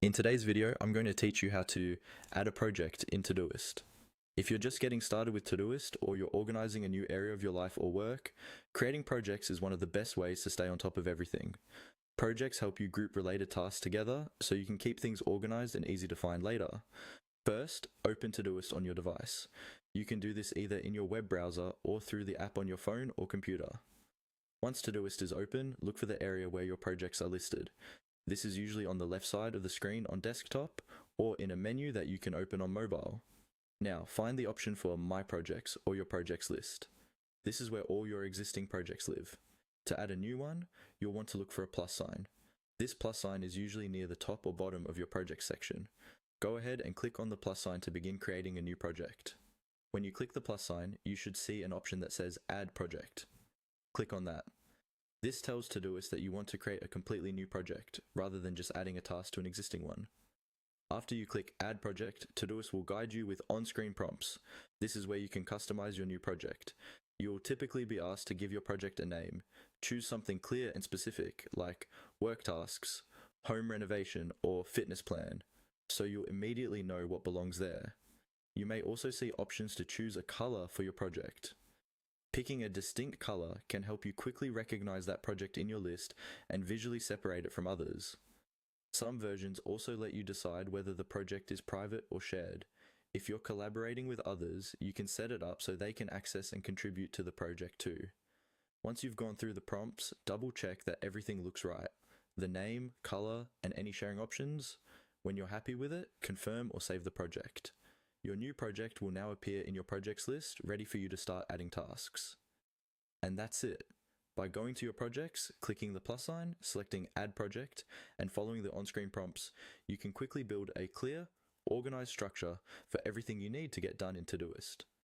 In today's video, I'm going to teach you how to add a project in Todoist. If you're just getting started with Todoist or you're organizing a new area of your life or work, creating projects is one of the best ways to stay on top of everything. Projects help you group related tasks together so you can keep things organized and easy to find later. First, open Todoist on your device. You can do this either in your web browser or through the app on your phone or computer. Once Todoist is open, look for the area where your projects are listed. This is usually on the left side of the screen on desktop or in a menu that you can open on mobile. Now, find the option for My Projects or your projects list. This is where all your existing projects live. To add a new one, you'll want to look for a plus sign. This plus sign is usually near the top or bottom of your project section. Go ahead and click on the plus sign to begin creating a new project. When you click the plus sign, you should see an option that says Add Project. Click on that. This tells Todoist that you want to create a completely new project, rather than just adding a task to an existing one. After you click Add Project, Todoist will guide you with on-screen prompts. This is where you can customize your new project. You will typically be asked to give your project a name. Choose something clear and specific, like work tasks, home renovation, or fitness plan, so you'll immediately know what belongs there. You may also see options to choose a color for your project. Picking a distinct color can help you quickly recognize that project in your list and visually separate it from others. Some versions also let you decide whether the project is private or shared. If you're collaborating with others, you can set it up so they can access and contribute to the project too. Once you've gone through the prompts, double check that everything looks right. The name, color, and any sharing options. When you're happy with it, confirm or save the project. Your new project will now appear in your projects list, ready for you to start adding tasks. And that's it. By going to your projects, clicking the plus sign, selecting Add Project, and following the on-screen prompts, you can quickly build a clear, organized structure for everything you need to get done in Todoist.